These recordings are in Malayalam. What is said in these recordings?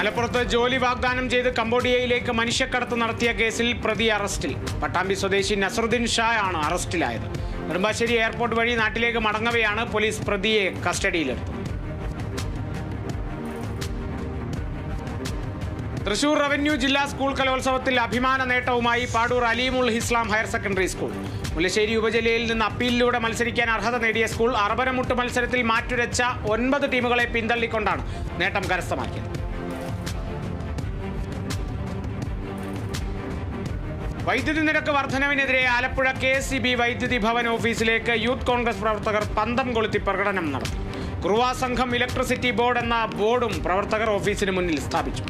മലപ്പുറത്ത് ജോലി വാഗ്ദാനം ചെയ്ത് കംബോഡിയയിലേക്ക് മനുഷ്യക്കടത്ത് നടത്തിയ കേസിൽ പ്രതി അറസ്റ്റിൽ. പട്ടാമ്പി സ്വദേശി നസറുദ്ദീൻ ഷാ ആണ് അറസ്റ്റിലായത്. നെടുമ്പാശ്ശേരി എയർപോർട്ട് വഴി നാട്ടിലേക്ക് മടങ്ങവെയാണ് പോലീസ് പ്രതിയെ കസ്റ്റഡിയിലെടുത്തത്. തൃശൂർ റവന്യൂ ജില്ലാ സ്കൂൾ കലോത്സവത്തിൽ അഭിമാന നേട്ടവുമായി പാടൂർ അലീമുൽ ഇസ്ലാം ഹയർ സെക്കൻഡറി സ്കൂൾ. മുല്ലശ്ശേരി ഉപജില്ലയിൽ നിന്ന് അപ്പീലിലൂടെ മത്സരിക്കാൻ അർഹത നേടിയ സ്കൂൾ അറബനമുട്ട് മത്സരത്തിൽ മാറ്റുരച്ച 9 ടീമുകളെ പിന്തള്ളിക്കൊണ്ടാണ് നേട്ടം കരസ്ഥമാക്കിയത്. വൈദ്യുതി നിരക്ക് വർധനവിനെതിരെ ആലപ്പുഴ KSEB വൈദ്യുതി ഭവൻ ഓഫീസിലേക്ക് യൂത്ത് കോൺഗ്രസ് പ്രവർത്തകർ പന്തം കൊളുത്തി പ്രകടനം നടത്തി. കുറുവാ സംഘം ഇലക്ട്രിസിറ്റി ബോർഡ് എന്ന ബോർഡും പ്രവർത്തകർ ഓഫീസിന് മുന്നിൽ സ്ഥാപിച്ചു.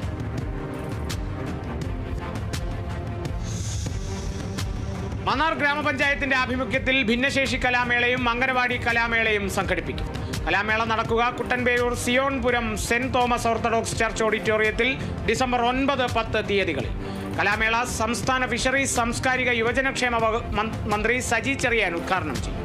മന്നാർ ഗ്രാമപഞ്ചായത്തിന്റെ ആഭിമുഖ്യത്തിൽ ഭിന്നശേഷി കലാമേളയും അംഗനവാടി കലാമേളയും സംഘടിപ്പിക്കും. കലാമേള നടക്കുക Kuttanperoor സിയോൺപുരം saint Thomas orthodox church ഓഡിറ്റോറിയത്തിൽ ഡിസംബർ 9, 10 തീയതികളിൽ. കലാമേള സംസ്ഥാന ഫിഷറീസ് സാംസ്കാരിക യുവജനക്ഷേമ മന്ത്രി സജി ചെറിയാൻ ഉദ്ഘാടനം ചെയ്യും.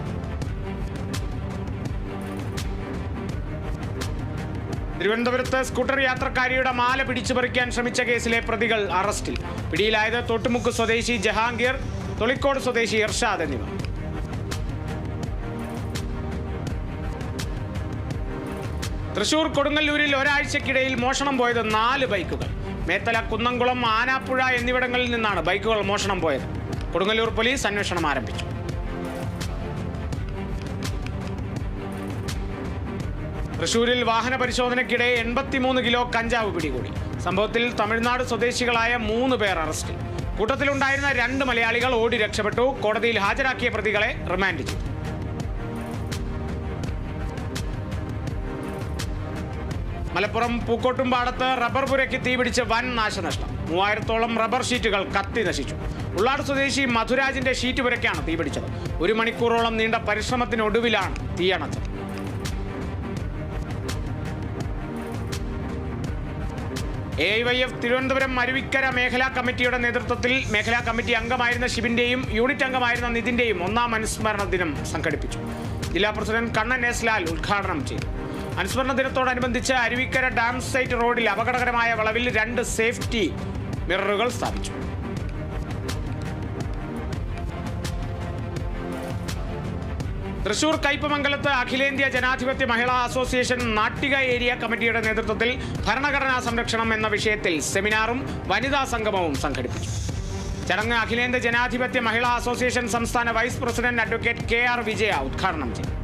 തിരുവനന്തപുരത്ത് സ്കൂട്ടർ യാത്രക്കാരിയുടെ മാല പിടിച്ചുപറിക്കാൻ ശ്രമിച്ച കേസിലെ പ്രതികൾ അറസ്റ്റിൽ. പിടിയിലായത് തോട്ടുമുക്ക് സ്വദേശി ജഹാംഗീർ, തൊളിക്കോട് സ്വദേശി ഇർഷാദ് എന്നിവർ. തൃശൂർ കൊടുങ്ങല്ലൂരിൽ ഒരാഴ്ചക്കിടയിൽ മോഷണം പോയത് 4 ബൈക്കുകൾ. മേത്തല, കുന്നംകുളം, ആനാപ്പുഴ എന്നിവിടങ്ങളിൽ നിന്നാണ് ബൈക്കുകൾ മോഷണം പോയത്. കൊടുങ്ങല്ലൂർ പോലീസ് അന്വേഷണം ആരംഭിച്ചു. തൃശൂരിൽ വാഹന പരിശോധനയ്ക്കിടെ 83 കിലോ കഞ്ചാവ് പിടികൂടി. സംഭവത്തിൽ തമിഴ്നാട് സ്വദേശികളായ 3 പേർ അറസ്റ്റിൽ. കൂട്ടത്തിലുണ്ടായിരുന്ന 2 മലയാളികൾ ഓടി രക്ഷപ്പെട്ടു. കോടതിയിൽ ഹാജരാക്കിയ പ്രതികളെ റിമാൻഡ് ചെയ്തു. മലപ്പുറം പൂക്കോട്ടുംപാടത്ത് റബ്ബർ പുരയ്ക്ക് തീപിടിച്ച് വൻ നാശനഷ്ടം. 3000-ഓളം റബ്ബർ ഷീറ്റുകൾ കത്തി നശിച്ചു. ഉള്ളാട് സ്വദേശി മധുരാജിന്റെ ഷീറ്റ് പുരയ്ക്കാണ് തീപിടിച്ചത്. 1 മണിക്കൂറോളം നീണ്ട പരിശ്രമത്തിനൊടുവിലാണ് തീയണച്ചത്. AIYF തിരുവനന്തപുരം അരുവിക്കര മേഖലാ കമ്മിറ്റിയുടെ നേതൃത്വത്തിൽ മേഖലാ കമ്മിറ്റി അംഗമായിരുന്ന ഷിബിന്റെയും യൂണിറ്റ് അംഗമായിരുന്ന നിതിന്റെയും 1ാം അനുസ്മരണ ദിനം സംഘടിപ്പിച്ചു. ജില്ലാ പ്രസിഡന്റ് കണ്ണൻ S. ലാൽ ഉദ്ഘാടനം ചെയ്തു. അനുസ്മരണ ദിനത്തോടനുബന്ധിച്ച് അരുവിക്കര ഡാം സൈറ്റ് റോഡിൽ അപകടകരമായ വളവിൽ 2 സേഫ്റ്റി മിററുകൾ സ്ഥാപിച്ചു. തൃശൂർ കയ്പമംഗലത്ത് അഖിലേന്ത്യാ ജനാധിപത്യ മഹിളാ അസോസിയേഷൻ നാട്ടിക ഏരിയ കമ്മിറ്റിയുടെ നേതൃത്വത്തിൽ ഭരണഘടനാ സംരക്ഷണം എന്ന വിഷയത്തിൽ സെമിനാറും വനിതാ സംഗമവും സംഘടിപ്പിച്ചു. ചടങ്ങ് അഖിലേന്ത്യാ ജനാധിപത്യ മഹിളാ അസോസിയേഷൻ സംസ്ഥാന വൈസ് പ്രസിഡന്റ് അഡ്വക്കേറ്റ് KR വിജയ ഉദ്ഘാടനം ചെയ്തു.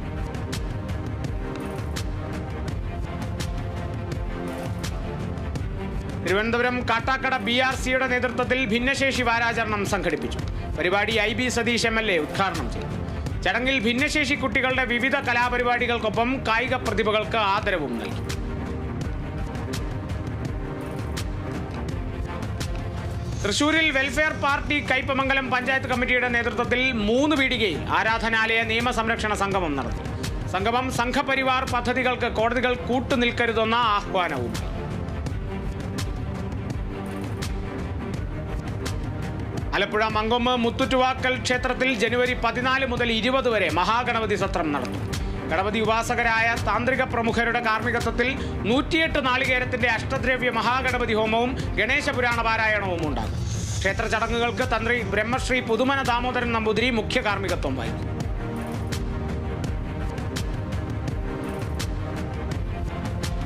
തിരുവനന്തപുരം കാട്ടാക്കട BRCയുടെ നേതൃത്വത്തിൽ ഭിന്നശേഷി വാരാചരണം സംഘടിപ്പിച്ചു. പരിപാടി IB സതീഷ് MLA ഉദ്ഘാടനം ചെയ്തു. ചടങ്ങിൽ ഭിന്നശേഷി കുട്ടികളുടെ വിവിധ കലാപരിപാടികൾക്കൊപ്പം കായിക പ്രതിഭകൾക്ക് ആദരവും നൽകി. തൃശൂരിൽ വെൽഫെയർ പാർട്ടി കയ്പമംഗലം പഞ്ചായത്ത് കമ്മിറ്റിയുടെ നേതൃത്വത്തിൽ 3 പീടികയിൽ ആരാധനാലയ നിയമസംരക്ഷണ സംഗമം നടത്തി. സംഗമം സംഘപരിവാർ പദ്ധതികൾക്ക് കോടതികൾ കൂട്ടുനിൽക്കരുതെന്ന ആഹ്വാനവും. ആലപ്പുഴ മങ്കൊമ്പ് മുത്തുറ്റുവാക്കൽ ക്ഷേത്രത്തിൽ ജനുവരി 14 മുതൽ 20 വരെ മഹാഗണപതി സത്രം നടത്തും. ഗണപതി ഉപാസകരായ താന്ത്രിക പ്രമുഖരുടെ കാർമ്മികത്വത്തിൽ 108 നാളികേരത്തിന്റെ അഷ്ടദ്രവ്യ മഹാഗണപതി ഹോമവും ഗണേശ പുരാണ പാരായണവും ഉണ്ടാകും. ക്ഷേത്ര ചടങ്ങുകൾക്ക് തന്ത്രി ബ്രഹ്മശ്രീ പുതുമന ദാമോദരൻ നമ്പൂതിരി മുഖ്യ കാർമ്മികത്വം വഹിക്കും.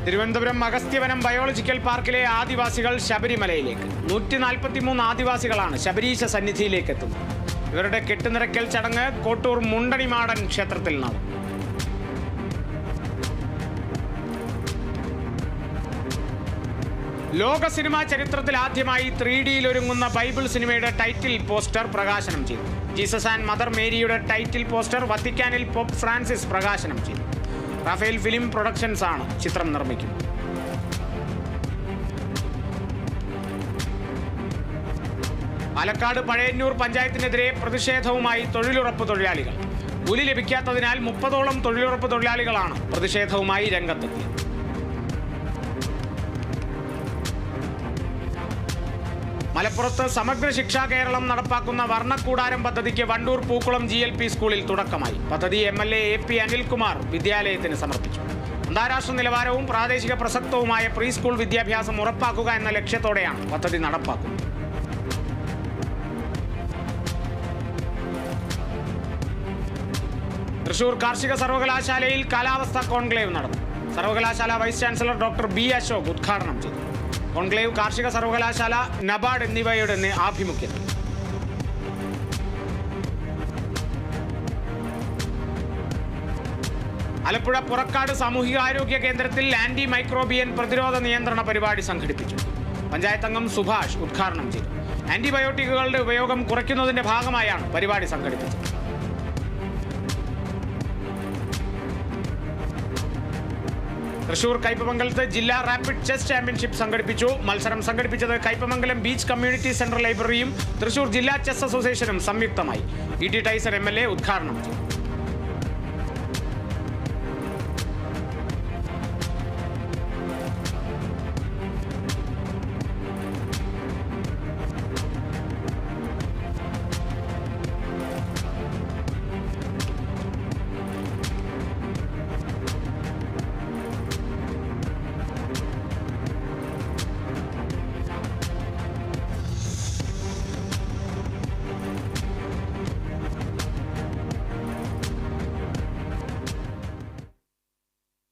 തിരുവനന്തപുരം അഗസ്ത്യവനം ബയോളജിക്കൽ പാർക്കിലെ ആദിവാസികൾ ശബരിമലയിലേക്ക്. 143 ആദിവാസികളാണ് ശബരീശ സന്നിധിയിലേക്ക് എത്തുന്നത്. ഇവരുടെ കെട്ടുനിറയ്ക്കൽ ചടങ്ങ് കോട്ടൂർ മുണ്ടണിമാടൻ ക്ഷേത്രത്തിൽ നടന്നു. ലോക സിനിമാ ചരിത്രത്തിൽ ആദ്യമായി 3Dയിൽ ഒരുങ്ങുന്ന ബൈബിൾ സിനിമയുടെ ടൈറ്റിൽ പോസ്റ്റർ പ്രകാശനം ചെയ്തു. ജീസസ് ആൻഡ് മദർ മേരിയുടെ ടൈറ്റിൽ പോസ്റ്റർ വത്തിക്കാനിൽ പോപ്പ് ഫ്രാൻസിസ് പ്രകാശനം ചെയ്തു. റാഫേൽ ഫിലിം പ്രൊഡക്ഷൻസ് ആണ് ചിത്രം നിർമ്മിക്കുന്നത്. പാലക്കാട് പഴയന്നൂർ പഞ്ചായത്തിനെതിരെ പ്രതിഷേധവുമായി തൊഴിലുറപ്പ് തൊഴിലാളികൾ. കൂലി ലഭിക്കാത്തതിനാൽ 30ഓളം തൊഴിലുറപ്പ് തൊഴിലാളികളാണ് പ്രതിഷേധവുമായി രംഗത്തെത്തിയത്. മലപ്പുറത്ത് സമഗ്ര ശിക്ഷാ കേരളം നടപ്പാക്കുന്ന വർണ്ണക്കൂടാരം പദ്ധതിക്ക് വണ്ടൂർ പൂക്കുളം GLP സ്കൂളിൽ തുടക്കമായി. പദ്ധതി MLA AP അനിൽകുമാർ വിദ്യാലയത്തിന് സമർപ്പിച്ചു. അന്താരാഷ്ട്ര നിലവാരവും പ്രാദേശിക പ്രസക്തവുമായ പ്രീ സ്കൂൾ വിദ്യാഭ്യാസം ഉറപ്പാക്കുക എന്ന ലക്ഷ്യത്തോടെയാണ് പദ്ധതി നടപ്പാക്കുന്നത്. തൃശൂർ കാർഷിക സർവകലാശാലയിൽ കാലാവസ്ഥാ കോൺക്ലേവ് നടന്നു. സർവകലാശാല vice chancellor doctor B Ashok ഉദ്ഘാടനം ചെയ്തു. കോൺക്ലേവ് കാർഷിക സർവകലാശാല, നബാർഡ് എന്നിവയുടെ ആഭിമുഖ്യത്തിൽ. ആലപ്പുഴ പുറക്കാട് സാമൂഹികാരോഗ്യ കേന്ദ്രത്തിൽ ആന്റി മൈക്രോബിയൻ പ്രതിരോധ നിയന്ത്രണ പരിപാടി സംഘടിപ്പിച്ചു. പഞ്ചായത്ത് അംഗം സുഭാഷ് ഉദ്ഘാടനം ചെയ്തു. ആന്റിബയോട്ടിക്കുകളുടെ ഉപയോഗം കുറയ്ക്കുന്നതിന്റെ ഭാഗമായാണ് പരിപാടി സംഘടിപ്പിച്ചത്. തൃശൂർ കയ്പമംഗലത്ത് ജില്ലാ റാപ്പിഡ് ചെസ് ചാമ്പ്യൻഷിപ്പ് സംഘടിപ്പിച്ചു. മത്സരം സംഘടിപ്പിച്ചത് കയ്പമംഗലം ബീച്ച് കമ്മ്യൂണിറ്റി സെന്റർ ലൈബ്രറിയും തൃശൂർ ജില്ലാ ചെസ് അസോസിയേഷനും സംയുക്തമായി. ഇ ടി ടൈസൺ MLA ഉദ്ഘാടനം ചെയ്തു.